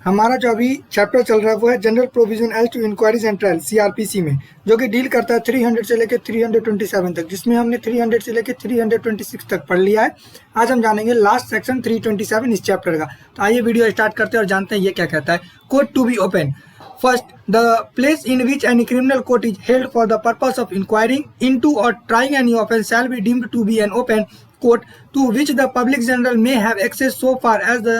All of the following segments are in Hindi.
हमारा जो अभी चैप्टर चल रहा है वो है general provision as to inquiries and trial CrPC में, जो कि डील करता है 300 से लेकर 327 तक, जिसमें हमने 300 से लेकर 326 तक पढ़ लिया है। आज हम जानेंगे लास्ट सेक्शन 327 इस चैप्टर का। तो आइए वीडियो स्टार्ट करते हैं और जानते हैं ये क्या कहता है। Court to be open. First, the place in which any criminal court is held for the purpose of inquiring into or trying any offence shall be deemed to be an open court to which the public general may have access so far as the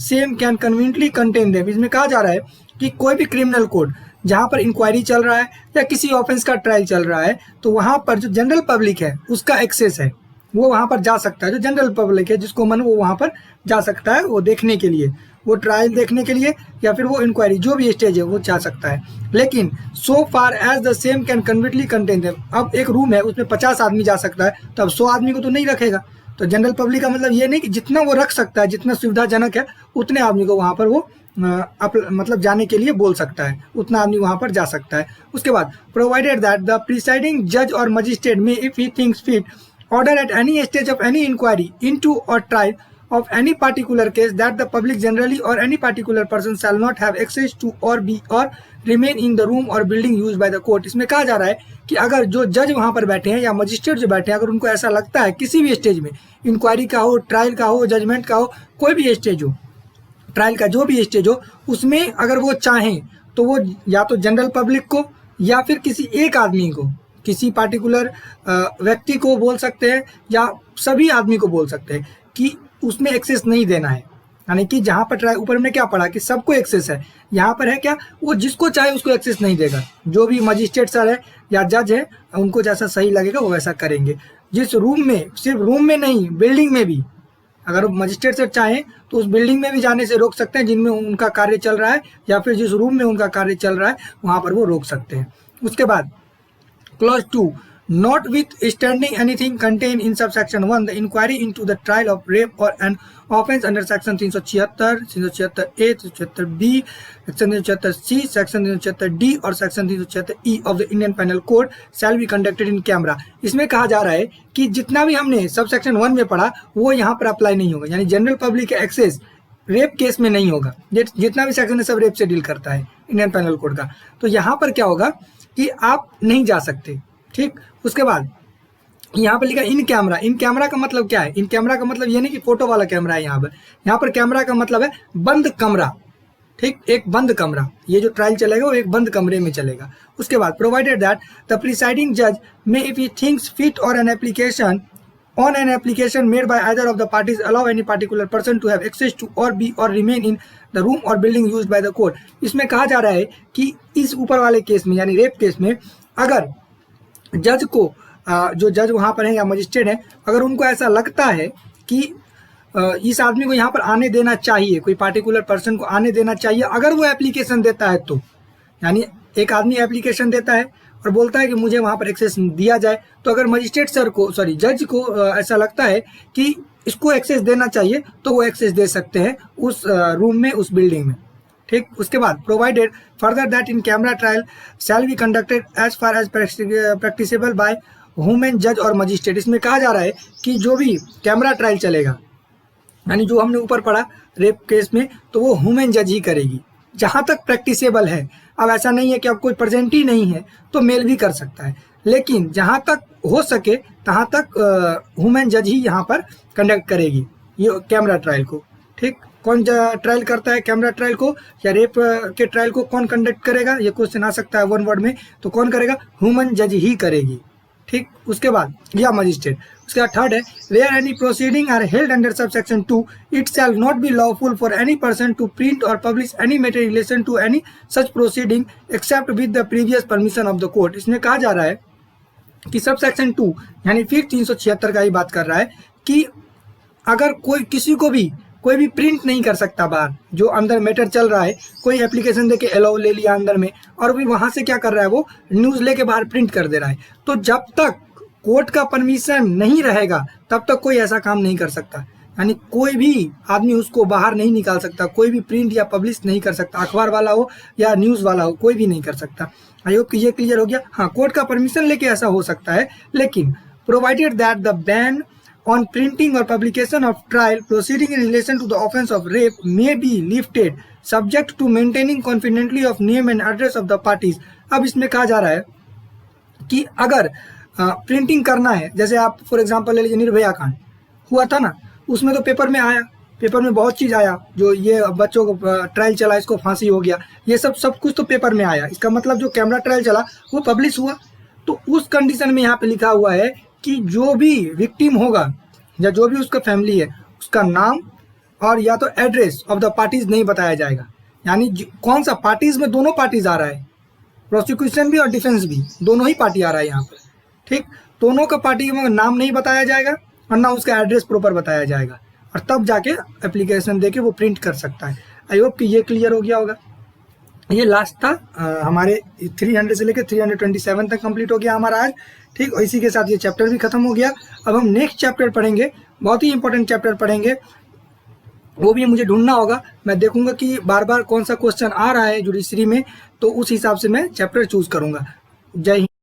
same can conveniently contain them। इसमें कहा जा रहा है कि कोई भी क्रिमिनल कोर्ट जहाँ पर इंक्वायरी चल रहा है या किसी ऑफेंस का ट्रायल चल रहा है, तो वहाँ पर जो जनरल पब्लिक है उसका एक्सेस है, वो वहाँ पर जा सकता है। जो जनरल पब्लिक है जिसको मन वो वहाँ पर जा सकता है, वो देखने के लिए, वो ट्रायल देखने के लिए या फिर वो इंक्वायरी जो भी स्टेज है वो जा सकता है। लेकिन so far as the same can conveniently contain them. अब एक रूम है उसमें 50 आदमी जा सकता है, तो अब 100 आदमी को तो नहीं रखेगा। तो जनरल पब्लिक का मतलब ये नहीं कि जितना वो रख सकता है, जितना सुविधाजनक है उतने आदमी को वहाँ पर वो मतलब जाने के लिए बोल सकता है, उतना आदमी वहाँ पर जा सकता है। उसके बाद प्रोवाइडेड दैट द प्रिसाइडिंग जज और मजिस्ट्रेट में if he thinks fit order at any stage of any inquiry into or trial of any particular case that the public generally or any particular person shall not have access to or be or remain in the room or building used by the court। इसमें कहा जा रहा है कि अगर जो जज वहाँ पर बैठे हैं या मजिस्ट्रेट जो बैठे हैं, अगर उनको ऐसा लगता है किसी भी स्टेज में, इंक्वायरी का हो, ट्रायल का हो, जजमेंट का हो, कोई भी स्टेज हो, ट्रायल का जो भी स्टेज हो, उसमें अगर वो चाहें तो वो या तो जनरल पब्लिक को या फिर किसी एक आदमी को, किसी पार्टिकुलर व्यक्ति को बोल सकते हैं या सभी आदमी को बोल सकते हैं कि उसमें एक्सेस नहीं देना है। यानी कि जहाँ पर ट्राई ऊपर में क्या पढ़ा कि सबको एक्सेस है, यहाँ पर है क्या, वो जिसको चाहे उसको एक्सेस नहीं देगा। जो भी मजिस्ट्रेट सर है या जज है, उनको जैसा सही लगेगा वो वैसा करेंगे। जिस रूम में, सिर्फ रूम में नहीं, बिल्डिंग में भी अगर मजिस्ट्रेट सर चाहें तो उस बिल्डिंग में भी जाने से रोक सकते हैं जिनमें उनका कार्य चल रहा है, या फिर जिस रूम में उनका कार्य चल रहा है वहाँ पर वो रोक सकते हैं। उसके बाद Clause 2. Notwithstanding anything contained in subsection 1, the inquiry into the trial of rape or an offence under section 376, 376A, 376B, section 376C, section 376D और section 376E of the Indian Penal Code shall be conducted in camera। इसमें कहा जा रहा है कि जितना भी हमने सबसेक्शन 1 में पढ़ा वो यहाँ पर अप्लाई नहीं होगा। यानी जनरल पब्लिक का एक्सेस रेप केस में नहीं होगा। जितना भी सेक्शन है सब रेप से डील करता है इंडियन पेनल कोड का। तो यहाँ पर क्या होगा कि आप नहीं जा सकते। ठीक, उसके बाद यहाँ पर लिखा इन कैमरा। इन कैमरा का मतलब क्या है? इन कैमरा का मतलब ये नहीं कि फोटो वाला कैमरा है। यहाँ पर कैमरा का मतलब है बंद कमरा। ठीक, एक बंद कमरा। ये जो ट्रायल चलेगा वो एक बंद कमरे में चलेगा। उसके बाद प्रोवाइडेड दैट द प्रिसाइडिंग जज में इफ ही थिंक्स फिट और an application on an application made by either of the parties allow any particular person to have access to or be or remain in the room or building used by the court। इसमें कहा जा रहा है कि इस ऊपर वाले केस में, यानी रेप केस में, अगर जज को, जो जज वहाँ पर है या मजिस्ट्रेट है, अगर उनको ऐसा लगता है कि इस आदमी को यहाँ पर आने देना चाहिए, कोई पार्टिकुलर पर्सन को आने देना चाहिए, अगर वो एप्लीकेशन देता है तो, यानी एक आदमी एप्लीकेशन देता है और बोलता है कि मुझे वहाँ पर एक्सेस दिया जाए, तो अगर मजिस्ट्रेट सर को, जज को ऐसा लगता है कि इसको एक्सेस देना चाहिए तो वो एक्सेस दे सकते हैं उस रूम में, उस बिल्डिंग में। ठीक, उसके बाद provided further that in camera trial shall be conducted as far as practicable by human जज और मजिस्ट्रेट। इसमें कहा जा रहा है कि जो भी कैमरा ट्रायल चलेगा, यानी जो हमने ऊपर पढ़ा रेप केस में, तो वो ह्यूमन जज ही करेगी जहाँ तक प्रैक्टिसेबल है। अब ऐसा नहीं है कि अब कोई प्रेजेंट ही नहीं है तो मेल भी कर सकता है, लेकिन जहाँ तक हो सके तहाँ तक ह्यूमन जज ही यहाँ पर कंडक्ट करेगी ये कैमरा ट्रायल को। ठीक, कौन ट्रायल करता है कैमरा ट्रायल को या रेप के ट्रायल को कौन कंडक्ट करेगा, ये क्वेश्चन आ सकता है वन वर्ड में, तो कौन करेगा? ह्यूमन जज ही करेगी। ठीक, उसके बाद या मजिस्ट्रेट। उसके बाद थर्ड है where any proceeding are held under subsection 2 it shall not be lawful for any person to print और publish any matter relation to any such proceeding except with the previous permission of the court. इसमें कहा जा रहा है कि सबसेक्शन 2 यानी फिर 376 का ही बात कर रहा है कि अगर कोई भी प्रिंट नहीं कर सकता बाहर, जो अंदर मैटर चल रहा है, कोई एप्लीकेशन देके अलाउ ले लिया अंदर में और भी वहाँ से क्या कर रहा है, वो न्यूज़ लेके बाहर प्रिंट कर दे रहा है, तो जब तक कोर्ट का परमिशन नहीं रहेगा तब तक कोई ऐसा काम नहीं कर सकता। यानी कोई भी आदमी उसको बाहर नहीं निकाल सकता, कोई भी प्रिंट या पब्लिश नहीं कर सकता, अखबार वाला हो या न्यूज़ वाला हो, कोई भी नहीं कर सकता। आई होप कि ये क्लियर हो गया। हाँ, कोर्ट का परमिशन लेके ऐसा हो सकता है, लेकिन provided that the ban on printing or publication of trial proceeding in relation to the offence of rape may be lifted subject to maintaining confidentiality of name and address of the parties। अब इसमें कहा जा रहा है कि अगर प्रिंटिंग करना है, जैसे आप फॉर एग्जांपल ले लीजिए निर्भया कांड हुआ था ना, उसमें तो पेपर में आया, पेपर में बहुत चीज़ आया, जो ये बच्चों को ट्रायल चला, इसको फांसी हो गया, ये सब कुछ तो पेपर में आया। इसका मतलब जो कैमरा ट्रायल चला वो पब्लिश हुआ। तो उस कंडीशन में यहाँ पे लिखा हुआ है कि जो भी विक्टिम होगा या जो भी उसका फैमिली है, उसका नाम और या तो एड्रेस ऑफ द पार्टीज नहीं बताया जाएगा। यानी कौन सा पार्टीज में, दोनों पार्टीज आ रहा है, प्रोसिक्यूशन भी और डिफेंस भी, दोनों ही पार्टी आ रहा है यहाँ पर। ठीक, दोनों का पार्टी में नाम नहीं बताया जाएगा और ना उसका एड्रेस प्रॉपर बताया जाएगा, और तब जाके एप्लीकेशन देके वो प्रिंट कर सकता है। आई होप कि ये क्लियर हो गया होगा। ये लास्ट था हमारे 300 से लेकर 327 तक कंप्लीट हो गया हमारा आज। ठीक, और इसी के साथ ये चैप्टर भी खत्म हो गया। अब हम नेक्स्ट चैप्टर पढ़ेंगे, बहुत ही इंपॉर्टेंट चैप्टर पढ़ेंगे, वो भी मुझे ढूंढना होगा। मैं देखूंगा कि बार बार कौन सा क्वेश्चन आ रहा है जुडिशरी में, तो उस हिसाब से मैं चैप्टर चूज करूंगा। जय हिंद।